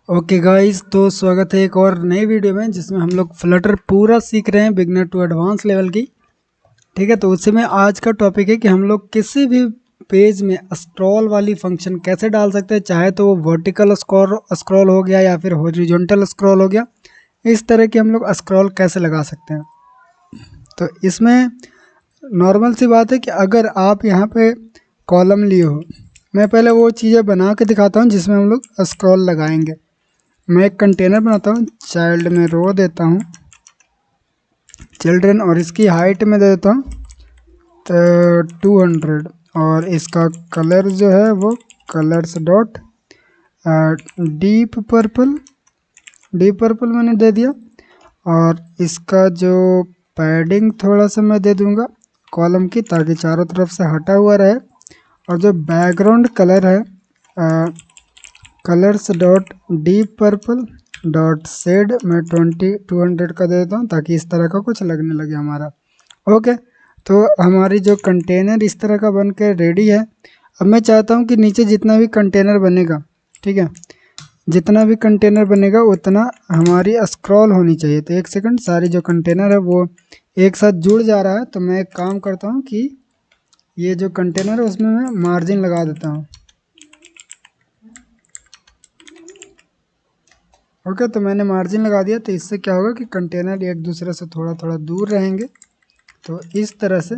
Okay guys, तो स्वागत है एक और नई वीडियो में जिसमें हम लोग फ्लटर पूरा सीख रहे हैं बिगनर टू एडवांस लेवल की। ठीक है, तो उसी में आज का टॉपिक है कि हम लोग किसी भी पेज में स्क्रॉल वाली फंक्शन कैसे डाल सकते हैं, चाहे तो वो वर्टिकल स्क्रॉल हो गया या फिर हॉरिजॉन्टल स्क्रॉल हो गया। इस तरह की हम लोग स्क्रॉल कैसे लगा सकते हैं। तो इसमें नॉर्मल सी बात है कि अगर आप यहाँ पे कॉलम लिए हो, मैं पहले वो चीज़ें बना के दिखाता हूँ जिसमें हम लोग स्क्रॉल लगाएंगे। मैं एक कंटेनर बनाता हूँ, चाइल्ड में रो देता हूँ चिल्ड्रन, और इसकी हाइट में दे देता हूँ 200, और इसका कलर जो है वो कलर्स डॉट डीप पर्पल मैंने दे दिया। और इसका जो पैडिंग थोड़ा सा मैं दे दूँगा कॉलम की, ताकि चारों तरफ से हटा हुआ रहे। और जो बैकग्राउंड कलर है colours dot deep purple dot shade मैं 200 का दे देता हूँ, ताकि इस तरह का कुछ लगने लगे हमारा। ओके, तो हमारी जो कंटेनर इस तरह का बन के रेडी है। अब मैं चाहता हूँ कि नीचे जितना भी कंटेनर बनेगा, ठीक है, जितना भी कंटेनर बनेगा उतना हमारी स्क्रॉल होनी चाहिए। तो एक सेकंड, सारी जो कंटेनर है वो एक साथ जुड़ जा रहा है, तो मैं एक काम करता हूँ कि ये जो कंटेनर है उसमें मैं मार्जिन लगा देता हूँ। ओके, तो मैंने मार्जिन लगा दिया, तो इससे क्या होगा कि कंटेनर एक दूसरे से थोड़ा थोड़ा दूर रहेंगे। तो इस तरह से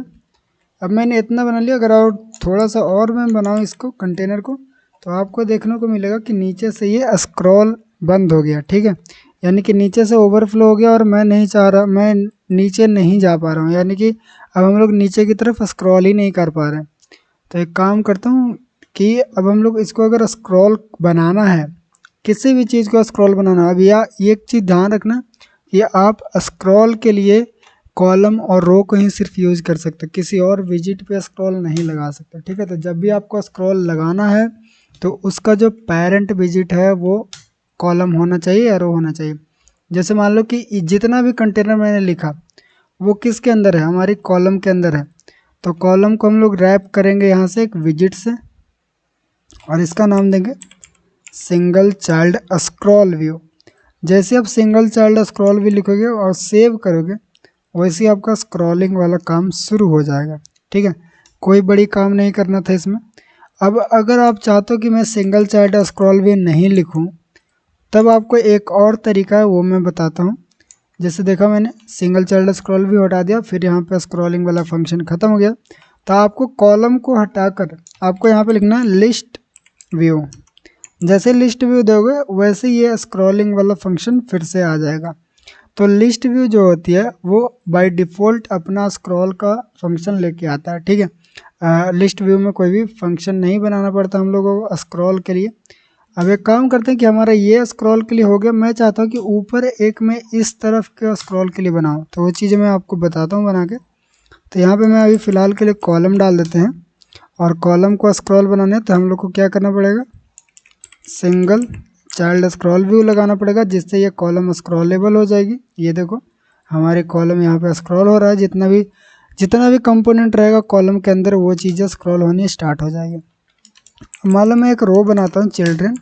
अब मैंने इतना बना लिया। अगर और थोड़ा सा और मैं बनाऊँ इसको कंटेनर को, तो आपको देखने को मिलेगा कि नीचे से ये स्क्रॉल बंद हो गया। ठीक है, यानी कि नीचे से ओवरफ्लो हो गया और मैं नहीं चाह रहा, मैं नीचे नहीं जा पा रहा हूँ, यानी कि अब हम लोग नीचे की तरफ स्क्रॉल ही नहीं कर पा रहे। तो एक काम करता हूँ कि अब हम लोग इसको अगर स्क्रॉल बनाना है, किसी भी चीज़ को स्क्रॉल बनाना, अब या एक चीज़ ध्यान रखना कि आप स्क्रॉल के लिए कॉलम और रो को ही सिर्फ यूज़ कर सकते, किसी और विजिट पे स्क्रॉल नहीं लगा सकते। ठीक है, तो जब भी आपको स्क्रॉल लगाना है तो उसका जो पेरेंट विजिट है वो कॉलम होना चाहिए या रो होना चाहिए। जैसे मान लो कि जितना भी कंटेनर मैंने लिखा वो किसके अंदर है, हमारी कॉलम के अंदर है। तो कॉलम को हम लोग रैप करेंगे यहाँ से एक विजिट से, और इसका नाम देंगे सिंगल चाइल्ड स्क्रॉल व्यू। जैसे आप सिंगल चाइल्ड स्क्रॉल व्यू लिखोगे और सेव करोगे, वैसे ही आपका स्क्रॉलिंग वाला काम शुरू हो जाएगा। ठीक है, कोई बड़ी काम नहीं करना था इसमें। अब अगर आप चाहते हो कि मैं सिंगल चाइल्ड स्क्रॉल व्यू नहीं लिखूं, तब आपको एक और तरीका है, वो मैं बताता हूँ। जैसे देखा मैंने सिंगल चाइल्ड स्क्रॉल व्यू हटा दिया, फिर यहाँ पे स्क्रॉलिंग वाला फंक्शन ख़त्म हो गया। तो आपको कॉलम को हटाकर आपको यहाँ पे लिखना है लिस्ट व्यू। जैसे लिस्ट व्यू दोगे वैसे ये स्क्रॉलिंग वाला फंक्शन फिर से आ जाएगा। तो लिस्ट व्यू जो होती है वो बाय डिफ़ॉल्ट अपना स्क्रॉल का फंक्शन लेके आता है। ठीक है, लिस्ट व्यू में कोई भी फंक्शन नहीं बनाना पड़ता हम लोगों को स्क्रॉल के लिए। अब एक काम करते हैं कि हमारा ये स्क्रॉल के लिए हो गया। मैं चाहता हूँ कि ऊपर एक मैं इस तरफ के स्क्रॉल के लिए बनाऊँ, तो वो चीज़ें मैं आपको बताता हूँ बना के। तो यहाँ पे मैं अभी फ़िलहाल के लिए कॉलम डाल देते हैं, और कॉलम को स्क्रॉल बनाने तो हम लोग को क्या करना पड़ेगा, सिंगल चाइल्ड स्क्रॉल व्यू लगाना पड़ेगा, जिससे ये कॉलम स्क्रॉलेबल हो जाएगी। ये देखो हमारे कॉलम यहाँ पे स्क्रॉल हो रहा है, जितना भी कंपोनेंट रहेगा कॉलम के अंदर वो चीज़ें स्क्रॉल होनी स्टार्ट हो जाएगी। मान लो मैं एक रो बनाता हूँ चिल्ड्रन,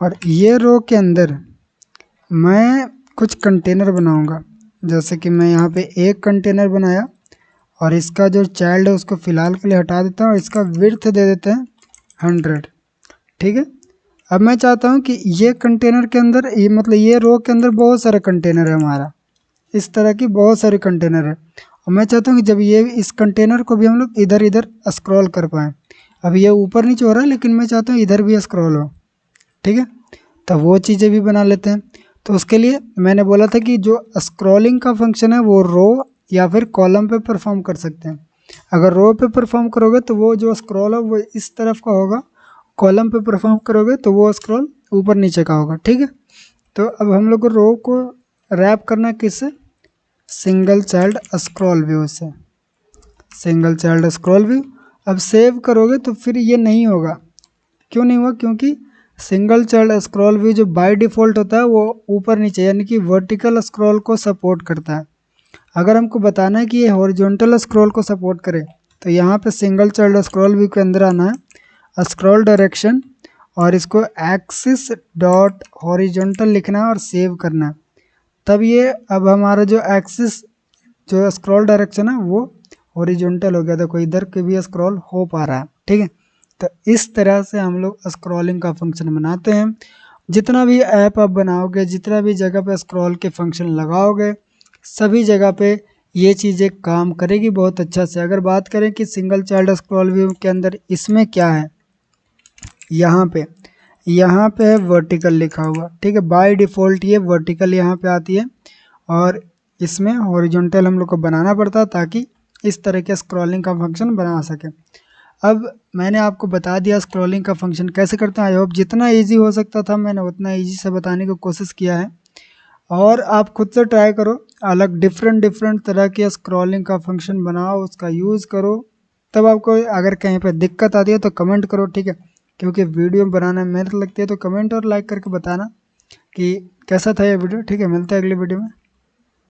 और ये रो के अंदर मैं कुछ कंटेनर बनाऊंगा। जैसे कि मैं यहाँ पे एक कंटेनर बनाया, और इसका जो चाइल्ड है उसको फ़िलहाल के लिए हटा देता हूँ, और इसका विड्थ दे देते हैं 100। ठीक है, अब मैं चाहता हूँ कि ये कंटेनर के अंदर, ये मतलब ये रो के अंदर बहुत सारे कंटेनर है हमारा, इस तरह की बहुत सारे कंटेनर है। और मैं चाहता हूँ कि जब ये इस कंटेनर को भी हम लोग इधर इधर स्क्रॉल कर पाएँ। अब ये ऊपर नीचे हो रहा है, लेकिन मैं चाहता हूँ इधर भी स्क्रॉल हो। ठीक है, तो वो चीज़ें भी बना लेते हैं। तो उसके लिए मैंने बोला था कि जो स्क्रॉलिंग का फंक्शन है वो रो या फिर कॉलम पे परफॉर्म कर सकते हैं। अगर रो पे परफॉर्म करोगे तो वो जो स्क्रॉल है वो इस तरफ का होगा, कॉलम पे परफॉर्म करोगे तो वो स्क्रॉल ऊपर नीचे का होगा। ठीक है, तो अब हम लोग को रो को रैप करना है किससे, सिंगल चाइल्ड स्क्रॉल व्यू से, सिंगल चाइल्ड स्क्रॉल व्यू। अब सेव करोगे तो फिर ये नहीं होगा। क्यों नहीं हुआ, क्योंकि सिंगल चाइल्ड स्क्रॉल व्यू जो बाय डिफ़ॉल्ट होता है वो ऊपर नीचे यानी कि वर्टिकल स्क्रॉल को सपोर्ट करता है। अगर हमको बताना है कि ये हॉरिजॉन्टल स्क्रॉल को सपोर्ट करे, तो यहाँ पे सिंगल चाइल्ड स्क्रॉल व्यू के अंदर आना है, स्क्रॉल डायरेक्शन, और इसको एक्सिस डॉट हॉरिजॉन्टल लिखना है और सेव करना है। तब ये अब हमारा जो एक्सिस जो स्क्रॉल डायरेक्शन है वो हॉरिजॉन्टल हो गया, देखो इधर के भी स्क्रॉल हो पा रहा है। ठीक है, तो इस तरह से हम लोग स्क्रॉलिंग का फंक्शन बनाते हैं। जितना भी ऐप आप बनाओगे, जितना भी जगह पे स्क्रॉल के फंक्शन लगाओगे, सभी जगह पे ये चीज़ें काम करेगी बहुत अच्छा से। अगर बात करें कि सिंगल चाइल्ड स्क्रॉल व्यू के अंदर इसमें क्या है, यहाँ पे है वर्टिकल लिखा हुआ। ठीक है, बाय डिफ़ॉल्ट ये वर्टिकल यहाँ पे आती है और इसमें हॉरिजॉन्टल हम लोग को बनाना पड़ता है ताकि इस तरह के स्क्रॉलिंग का फंक्शन बना सके। अब मैंने आपको बता दिया स्क्रॉलिंग का फंक्शन कैसे करते हैं। आई होप जितना इजी हो सकता था मैंने उतना इजी से बताने की कोशिश किया है, और आप खुद से ट्राई करो, अलग डिफरेंट तरह के स्क्रॉलिंग का फंक्शन बनाओ, उसका यूज़ करो। तब आपको अगर कहीं पर दिक्कत आती है तो कमेंट करो, ठीक है, क्योंकि वीडियो बनाने में मेहनत लगती है। तो कमेंट और लाइक करके बताना कि कैसा था ये वीडियो। ठीक है, मिलते हैं अगली वीडियो में।